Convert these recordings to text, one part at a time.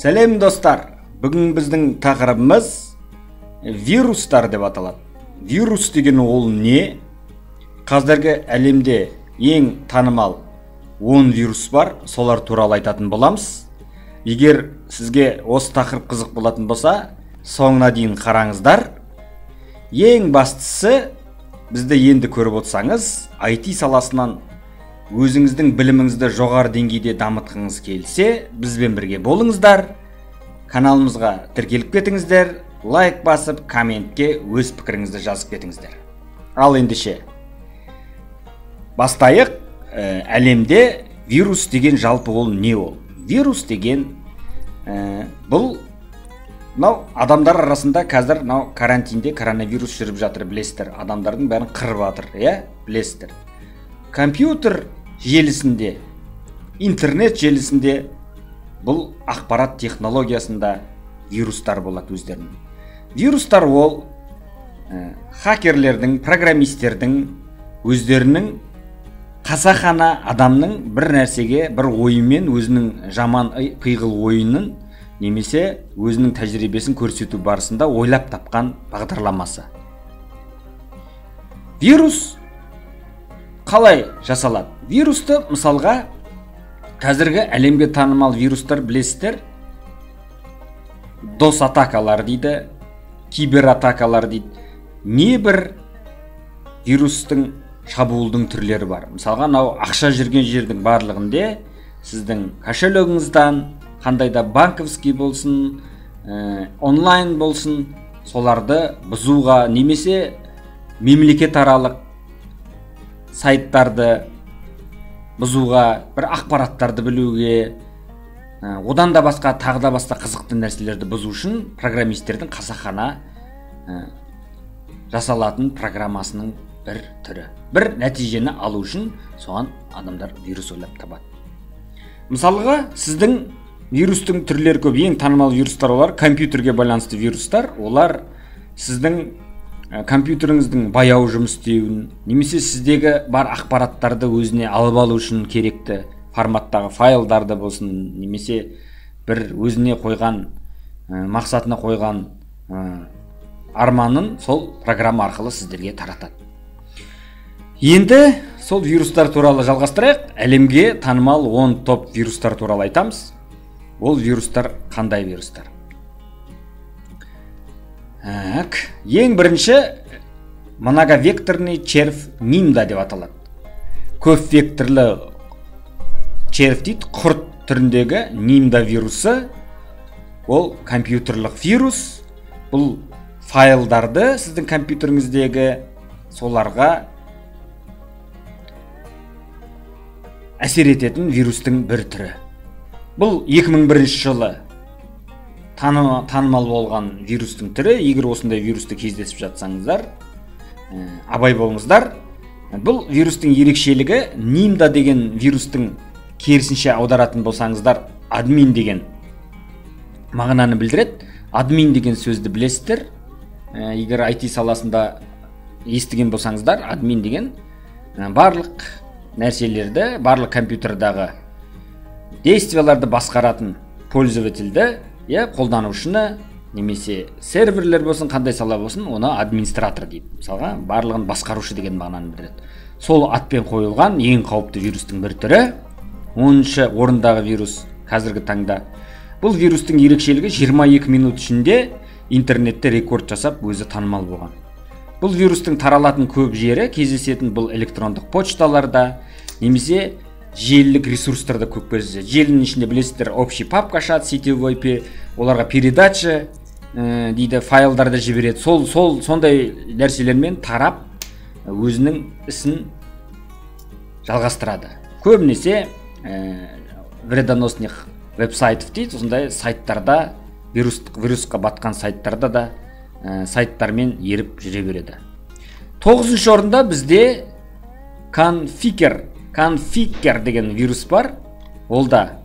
Сәлем достар, бүгін біздің тақырыбымыз вирустар деп аталады. Вирус деген ол не? Қазіргі әлемде ең танымал 10 вирус бар, солар туралы айтатын боламыз. Егер сізге осы тақырып қызық болатын болса, соңына дейін қараңыздар. Ең бастысы, бізді енді көріп отырсаңыз, IT саласынан өзіңіздің біліміңізді жоғары деңгейде дамытқыңыз келсе, бізбен бірге болыңыздар. Каналымызға тіркеліп кетіңіздер, лайк басып, комментке өз пікіріңізді жазып кетіңіздер. Ал ендеше бастайық. Әлемде вирус деген жалпы ол не ол? Вирус деген бұл адамдар арасында қазір карантинде коронавирус жүріп жатыр, білесіздер. Адамдардың бәрін қырып жатыр, білесіздер. Компьютер желісінде, интернет желісінде бұл ақпарат технологиясында вирустар болады өздерінің. Вирустар ол хакерлердің, программистердің өздерінің қасақана адамның бір нәрсеге, бір ойымен, өзінің жаман пиғыл ойынын немесе өзінің тәжірибесін көрсету барысында ойлап тапқан бағдарламасы. Вирус қалай жасалады? Вирусты мысалға қазіргі әлемге танымал вирустар білесіздер. DOS атакалар дейді, кибератакалар дейді. Небір вирустың шабуылдың түрлері бар. Мысалға ақша жүрген жердің барлығында сіздің кошелегіңізден, қандай да банковский болсын, онлайн болсын, соларды бұзуға немесе мемлекет аралық сайттарды бұзуға, бір ақпараттарды білуге, одан да басқа, тағы да басқа қызықты нәрселерді бұзу үшін программистердің қасақана жасалатын программасының бір түрі. Бір нәтижені алу үшін соған адамдар вирус ойлап табады. Мысалға, сіздің вирустың түрлері көп. Ең танымал вирустар олар компьютерге байланысты вирустар. Олар сіздің компьютеріңіздің баяу жұмыс істеуін, немесе сіздегі бар ақпараттарды өзіне алып алу үшін керекті форматтағы файлдарды болсын, немесе бір өзіне қойған, мақсатына қойған арманын сол программа арқылы сіздерге таратады. Енді сол вирустар туралы жалғастырайық. Әлемге танымал 10 топ вирустар туралы айтамыз. Ол вирустар қандай вирустар? Ең бірінші многовекторный червь нимда деп аталады. Көп векторлы червь дейді, құрт түріндегі нимда вирусы. Ол компьютерлік вирус. Бұл файлдарды сіздің компьютеріңіздегі соларға әсер ететін вирустың бір түрі. Бұл 2001 жылы танымал болған вирустың түрі. Егер осындай вирусты кездесіп жатсаңыздар, абай болыңыздар. Бұл вирустың ерекшелігі, нимда деген вирустың керісінше аударатын болсаңыздар, админ деген мағынаны білдіреді. Админ деген сөзді білесіздер. Егер IT саласында естіген болсаңыздар, админ деген барлық нәрселерді, барлық компьютердағы действияларды басқаратын пользовательді, қолданушыны, немесе серверлер болсын, қандай сала болсын, оны администратор дейді. Мысалға, барлығын басқарушы деген мағынаны білдіреді. Сол атпен қойылған ең қауіпті вирустың бір түрі. 10-шы орындағы вирус қазіргі таңда. Бұл вирустың ерекшелігі 22 минут ішінде интернетте рекорд жасап, өзі танымал болған. Бұл вирустың таралатын көп жері кездесетін бұл электрондық почталарда, немесе желілік ресурстарда көп кездеседі. Желінің ішінде білесіздер, общий папка ашады, сетевой, оларға передача дейді, файлдарды жібереді. Сондай нәрселермен тарап, өзінің ісін жалғастырады. Көбінесе вредоносных веб-сайтов дейді, осындай сайттарда, вирусқа батқан сайттарда да сайттармен еріп жүре береді. 9-шы орында бізде конфигер деген вирус бар. Ол да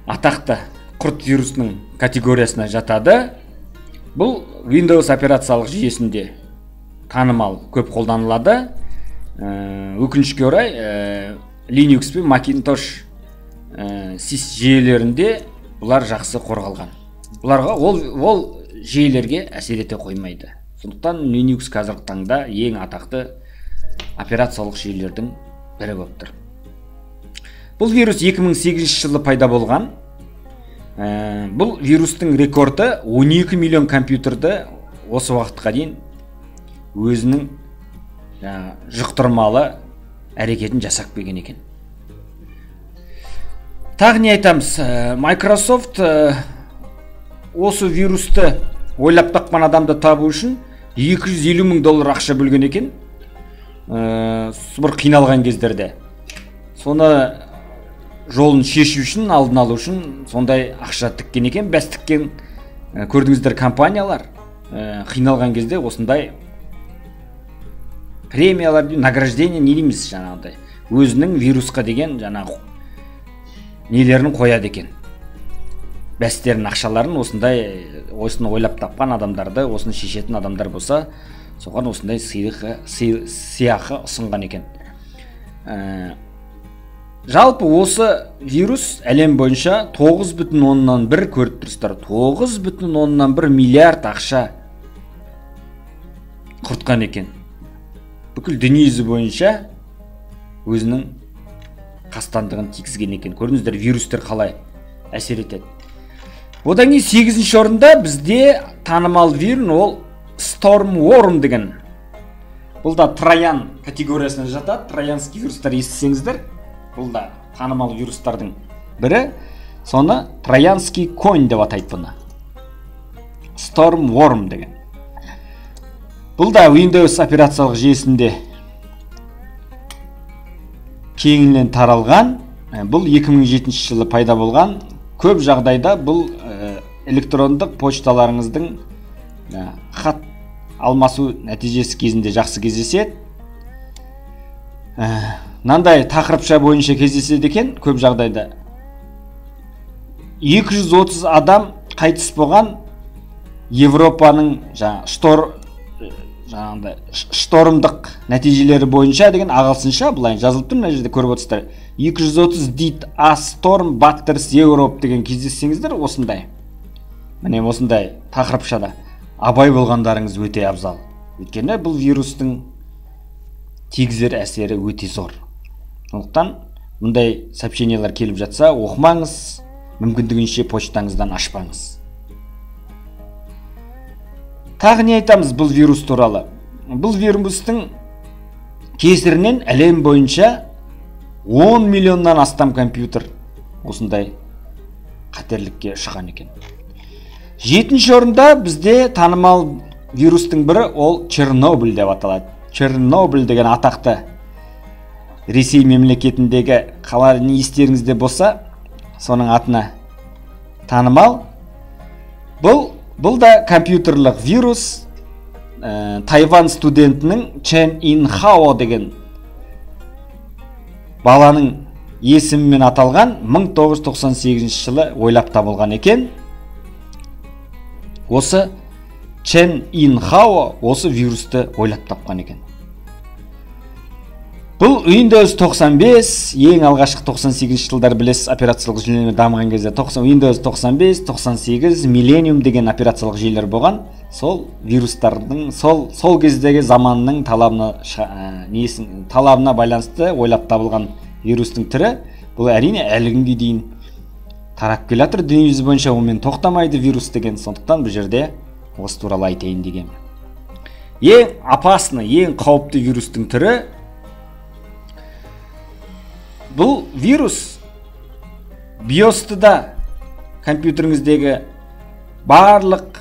атақты құрт вирусының категориясына жатады. Бұл Windows операциялық жүйесінде танымал, көп қолданылады. Өкінішке орай Linux пен Macintosh жүйелерінде бұлар жақсы қорғалған. Бұларға ол жүйелерге әсер ете қоймайды. Сондықтан Linux қазіргі таңда ең атақты операциялық жүйелердің бірі болып тұр. Бұл вирус 2008 жылы пайда болған. Бұл вирустың рекорды 12 миллион компьютерді осы уақытқа дейін өзінің жұқтырмалы әрекетін жасап келген екен. Тағы не айтамыз? Microsoft осы вирусты ойлап тапқан адамды табу үшін $250 мың ақша бөлген екен. Бір қиналған кездерде. Соны жолын шешу үшін, алдын алу үшін сондай ақша тіккен екен. Бәс тіккен көрдіңіздер компаниялар қиналған кезде осындай премиялар, награждение не дейміз жаңағыдай. Өзінің вирусқа деген жаңағы нелерін қояды екен. Бәстерін, ақшаларын осыны ойлап тапқан адамдарды, осыны шешетін адамдар болса, соған осындай сыйақы ұсынған екен. Жалпы осы вирус әлем бойынша 9,1 көріп тұрсыздар, 9,1 миллиард ақша құртқан екен. Бүкіл дүниежүзі бойынша өзінің қастандығын тигізген екен. Көрдіңіздер, вирустер қалай әсер етеді. Одан кейін 8-ші орында бізде танымал вирус ол Stormworm деген. Бұл да троян категориясына жатады. Троянский вирустар естісеңіздер, бұл да танымал вирустардың бірі. Соны троянский конь деп атайды бұны. Stormworm деген. Бұл да Windows операциялық жүйесінде кеңінен таралған. Бұл 2007 жылы пайда болған. Көп жағдайда бұл электрондық почталарыңыздың хат алмасу нәтижесі кезінде жақсы кездеседі. Нандай тақырыпша бойынша кездеседі екен, көп жағдайда. 230 адам қайтыс болған Европаның штормдық нәтижелері бойынша деген ағылшынша былай жазылып тұр, мына жерде көріп отырсыздар. 230 did a storm batters Europe деген кездессеңіздер осындай. Міне осындай тақырыпшада абай болғандарыңыз өте абзал. Өйткені бұл вирустың тигізер әсері өте зор. Сондықтан мұндай сообщениялар келіп жатса, оқымаңыз, мүмкіндігінше почтаңыздан ашпаңыз. Тағы не айтамыз бұл вирус туралы? Бұл вирустың кесірінен әлем бойынша 10 миллионнан астам компьютер осындай қатерлікке ұшыраған екен. 7-ші орында бізде танымал вирустың бірі ол Чернобыль деп аталады. Чернобыль деген атақты Ресей мемлекетіндегі қаланы естеріңізде болса, соның атына танымал. Бұл да компьютерлік вирус. Тайвань студентінің Чен Ин Хао деген баланың есімімен аталған 1998 жылы ойлап табылған екен. Осы Чен Ин Хао осы вирусты ойлап тапқан екен. Бұл Windows 95, ең алғашқы 98 жылдар білесіз, операциялық жүйелер дамыған кезде Windows 95, 98, Millennium деген операциялық жүйелер болған. Сол вирустардың сол кездегі заманның талабына байланысты ойлап табылған вирустың түрі. Бұл әрине әлі күнге дейін тарап келе жатыр дүниежүзі бойынша, онымен тоқтамайды вирус деген. Сондықтан бұл жерде осы туралы айтайын деген. Ең опасны, ең қауіпті вирустың түрі бұл вирус биостыда компьютеріңіздегі барлық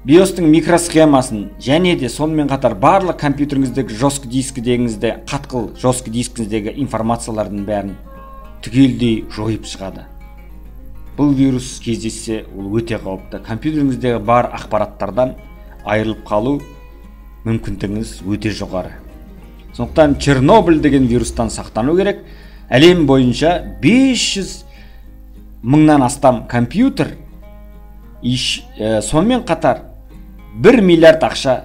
биостың микросхемасын және де сонымен қатар барлық компьютеріңіздегі жостық дискідегіңізде қатқыл жостық дискіңіздегі информациялардың бәрін түгелдей жойып шығады. Бұл вирус кездессе ол өте қауіпті. Компьютеріңіздегі бар ақпараттардан айырылып қалу мүмкіндігіңіз өте жоғары. Сондықтан Чернобыль деген вирустан сақтану керек. Әлем бойынша 500 мыңнан астам компьютер, сонымен қатар 1 миллиард ақша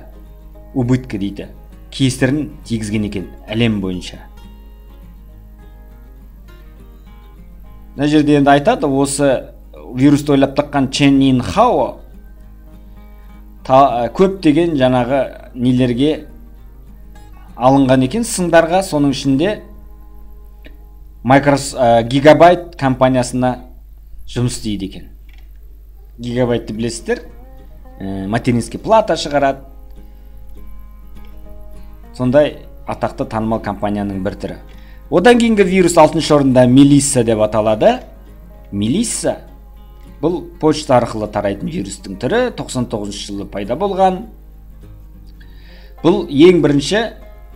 убыткі дейді, кесірін тигізген екен әлем бойынша. мына жерде енді айтады, осы вирусты ойлап тапқан Чен Ин Хао көптеген жаңағы нелерге алынған екен, сындарға, соның ішінде Gigabyte компаниясына жұмыс істейді екен. Gigabyte'ты білесіздер, материнский плата шығарады. Сондай атақты танымал компанияның бір түрі. Одан кейінгі вирус 6-шы орында Melissa деп аталады. Melissa бұл почта арқылы тарайтын вирустың түрі, 99 жылы пайда болған. Бұл ең бірінші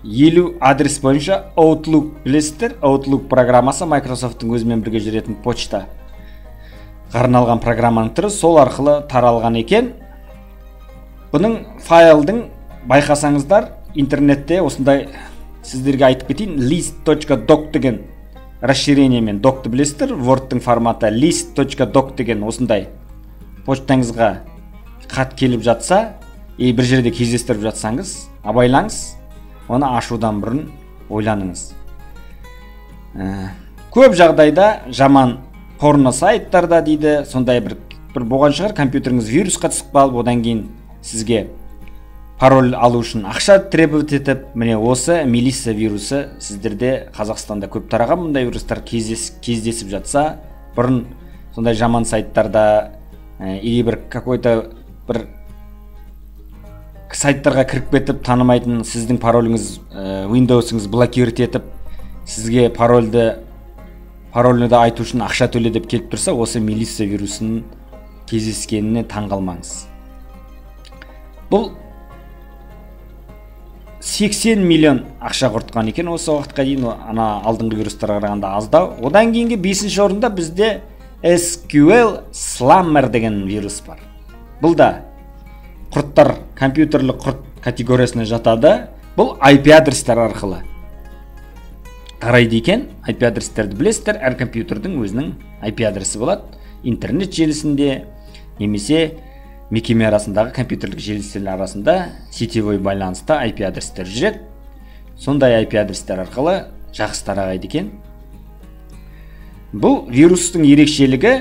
50 адрес бойынша Outlook білесіздер. Outlook программасы Microsoft'тың өзімен бірге жүретін почта арналған программаның түрі, сол арқылы таралған екен. Бұның файлдың байқасаңыздар интернетте осындай, сіздерге айтып кетейін, list.doc деген расширениемен, docты білесіздер, Word'тың форматы list.doc деген осындай почтаңызға хат келіп жатса, бір жерде кездестіріп жатсаңыз, абайлаңыз, оны ашудан бұрын ойланыңыз. Көп жағдайда жаман порно сайттарда дейді, сондай бір болған шығар, компьютеріңіз вирусқа түсіп қалып, одан кейін сізге пароль алу үшін ақша требовать етіп, міне осы Melissa вирусы сіздерде Қазақстанда көп тараған мұндай вирустар кездесіп жатса, бұрын сондай жаман сайттарда или бір какой-то бір сайттарға кіріп кетіп, танымайтын сіздің пароліңіз, Windows'ыңыз блокировать етіп, сізге парольді айту үшін ақша төле деп келіп тұрса, осы Melissa вирусының кездескеніне таңғалмаңыз. Бұл 80 миллион ақша құртқан екен осы уақытқа дейін, ана алдыңғы вирустарға қарағанда аздау. Одан кейінгі 5-ші орында бізде SQL Slammer деген вирус бар. Бұл да құрттар, компьютерлік құрт категориясына жатады. Бұл IP адрестер арқылы тарайды екен. IP адрестерді білесіздер, әр компьютердің өзінің IP адресі болады. Интернет желісінде немесе мекеме арасындағы, компьютерлік желістердің арасында сетевой байланыста IP адрестер жүреді. Сондай IP адрестер арқылы жақсы тарайды екен. Бұл вирустың ерекшелігі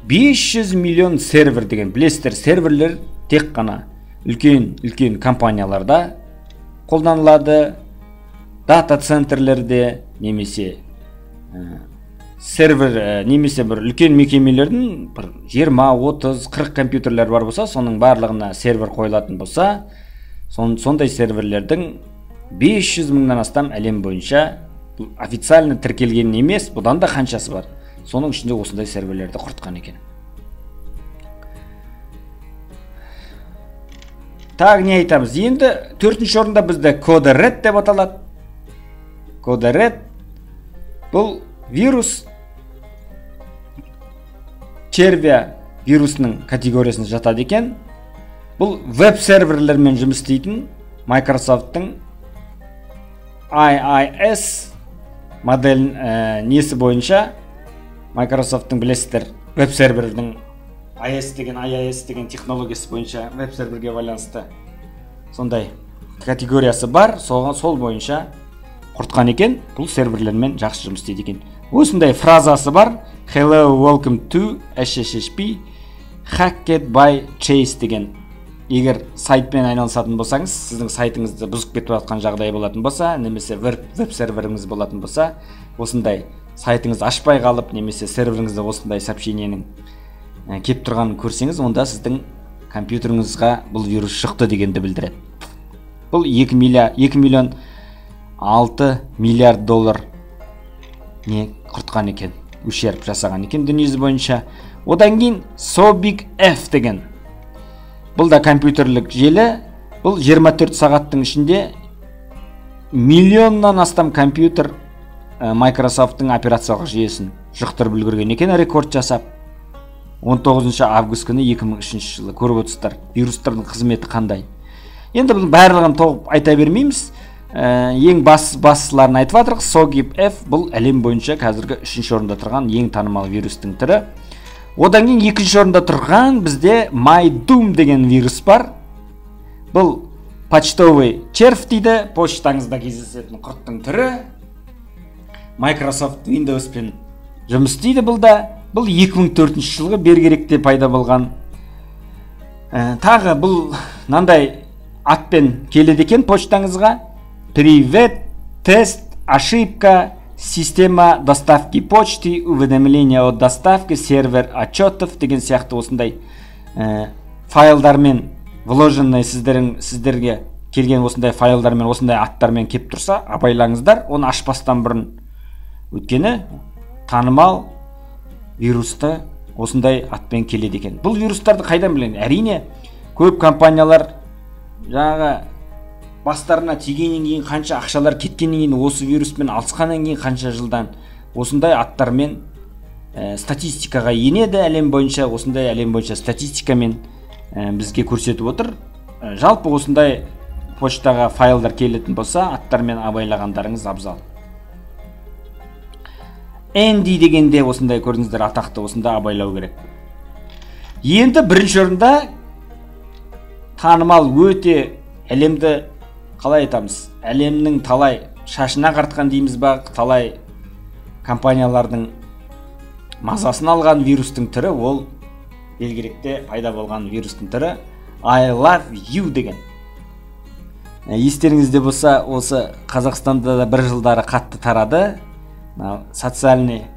500 миллион сервер деген. Білесіздер, серверлер тек қана үлкен компанияларда қолданылады, дата центрлерде немесе сервер, немесе бір үлкен мекемелердің 20, 30, 40 компьютерлер бар болса, соның барлығына сервер қойылатын болса, сондай серверлердің 500 мыңнан астам әлем бойынша официально тіркелген емес, бұдан да қаншасы бар. Соның ішінде осындай серверлерді құртқан екен. Тағы не айтамыз? Енді 4-ші орында бізде CodeRed деп аталады. CodeRed бұл вирус червя вирусының категориясына жатады екен. Бұл веб-серверлермен жұмыс істейтін Microsoft'тың IIS модель несі бойынша, Microsoft'тың білесіздер, веб-сервердің IIS деген технологиясы бойынша веб-серверге байланысты сондай категориясы бар, сол бойынша құртқан екен. Бұл серверлермен жақсы жұмыс істейді екен. Осындай фразасы бар: Hello, welcome to HTTP hacked by Chase деген. Егер сайтпен айналысатын болсаңыз, сіздің сайтыңызды бұзып кетіп жатқан жағдай болатын болса, немесе веб-серверіңіз болатын болса, осындай сайтыңызды ашпай қалып, немесе серверіңізде осындай сообщениенің кеп тұрғанын көрсеңіз, онда сіздің компьютеріңізға бұл вирус шықты дегенді білдіреді. Бұл 2 миллион 6 миллиард доллар не құртқан екен, ущерб жасаған екен дүниесі бойынша. Одан кейін SOBIG-F деген. Бұл да компьютерлік желі. Бұл 24 сағаттың ішінде миллионнан астам компьютер Microsoft'тың операциялық жүйесін жұқтырып үлгерген екен, рекорд жасап. 19 август күні 2003 жылы. Көріп отырсыздар, вирустардың қызметі қандай. Енді бұл барлығын тоғып айта бермейміз. Ең басыларын айтып жатырық. SOBIG-F бұл әлем бойынша қазіргі 3-ші орында тұрған ең танымал вирустың түрі. Одан кейін 2-ші орында тұрған бізде MyDoom деген вирус бар. Бұл почтовый червь дейді, поштаңызда кездесетін құрттың түрі. Microsoft Windows пен жұмыс істейді. Бұл 2004 жылғы Бергеректе пайда болған. Тағы бұл мынандай атпен келеді екен почтаңызға: привет, тест, ошибка, система доставки почты, уведомление о доставке, сервер отчетов деген сияқты осындай файлдармен вложенный сіздерге келген осындай файлдармен, осындай аттармен кеп тұрса, абайлаңыздар, оны ашпастан бұрын. Өйткені танымал вирусты осындай атпен келеді екен. Бұл вирустарды қайдан білемін? Әрине, көп компаниялар жаңағы бастарына тигеннен кейін қанша ақшалар кеткеннен кейін, осы вируспен алысқаннан кейін қанша жылдан осындай аттармен статистикаға енеді әлем бойынша. Осындай әлем бойынша статистикамен бізге көрсетіп отыр. Жалпы осындай почтаға файлдар келетін болса, аттармен абайлағандарыңыз абзал. Энди дегенде осындай көрдіңіздер, атақты, осында абайлау керек. Енді бірінші орында танымал өте әлемді, қалай айтамыз, әлемнің талай шашына қартқан дейміз ба, талай компаниялардың мазасын алған вирустың түрі, ол Бергеректе пайда болған вирустың түрі I love you деген. Естеріңізде болса, осы Қазақстанда да бір жылдары қатты тарады. Социальный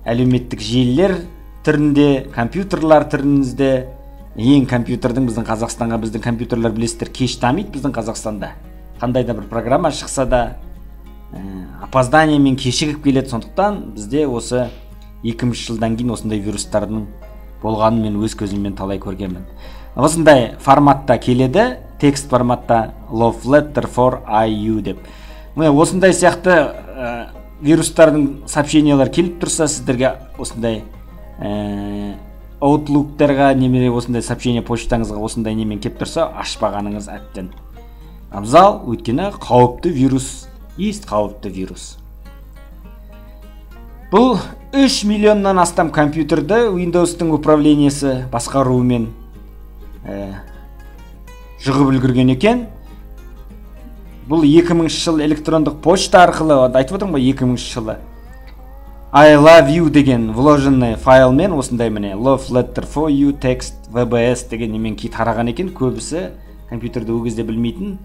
әлеуметтік желілер түрінде, компьютерлар түрінде. Ең компьютердің біздің Қазақстанға, біздің компьютерлер білесіздер, кеш дамиды біздің Қазақстанда. Қандай да бір программа шықса да опозданиемен кешігіп келеді. Сондықтан бізде осы 2000 жылдан кейін осындай вирустардың болғанын мен өз көзіммен талай көргенмін. Осындай форматта келеді, текст форматта love letter for IU деп. Осындай сияқты вирустардың сообщениялар келіп тұрса, сіздерге осындай Outlook'тарға немере осындай сообщение почтаңызға осындай немен келіп тұрса, ашпағаныңыз әбден абзал. Өйткені қауіпті вирус, қауіпті вирус. Бұл 3 миллионнан астам компьютерді Windows-тың управлениесі басқаруымен жұғып үлгерген екен. Бұл 2000 жыл электрондық почта арқылы, айтып отырмын ғой, 2000 жылы I love you деген вложенный файлмен осындай міне love letter for you text VBS деген немен ки тараған екен. Көбісі компьютерді ол кезде білмейтін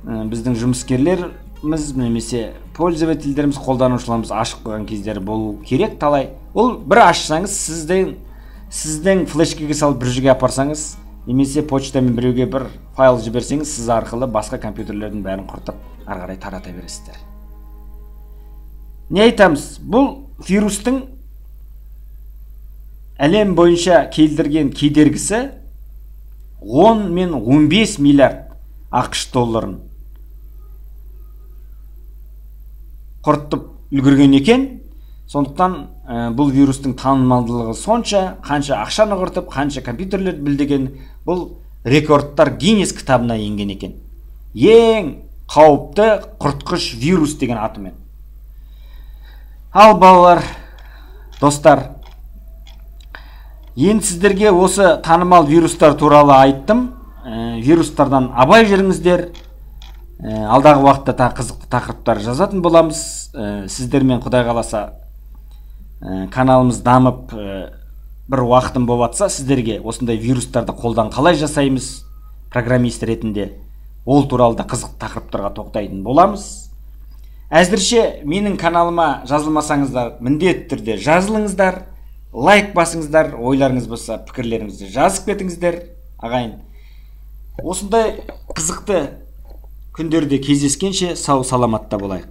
біздің жұмыскерлеріміз немесе пользовательдеріміз, қолданушыларымыз ашып қойған кездері болу керек талай. Ол бір ашсаңыз, сіздің флешкеге салып бір жерге апарсаңыз, немесе почтамен біреуге бір файл жіберсеңіз, сіз арқылы басқа компьютерлердің бәрін құртып ары қарай тарата бересіздер. Не айтамыз? Бұл вирустың әлем бойынша келдірген кедергісі 10 мен 15 миллиард ақш долларын құртып үлгерген екен. Сондықтан бұл вирустың танымалдылығы сонша, қанша ақшаны құртып, қанша компьютерлерді білдеген, бұл рекордтар Гиннес кітабына енген екен. Ең қауіпті құртқыш вирус деген атымен. Ал балалар, достар, енді сіздерге осы танымал вирустар туралы айттым. Вирустардан абай жүріңіздер. Алдағы уақытта тағы қызықты тақырыптар жазатын боламыз. Сіздермен Құдай қаласа каналымыз дамып бір уақытым болатса, сіздерге осындай вирустарды қолдан қалай жасаймыз программист ретінде, ол туралы да қызықты тақырыптарға тоқтайтын боламыз. Әзірше менің каналыма жазылмасаңыздар, міндетті түрде жазылыңыздар, лайк басыңыздар, ойларыңыз болса пікірлеріңізді жазып кетіңіздер. Ағайын, осындай қызықты күндерде кездескенше сау саламатта болайық.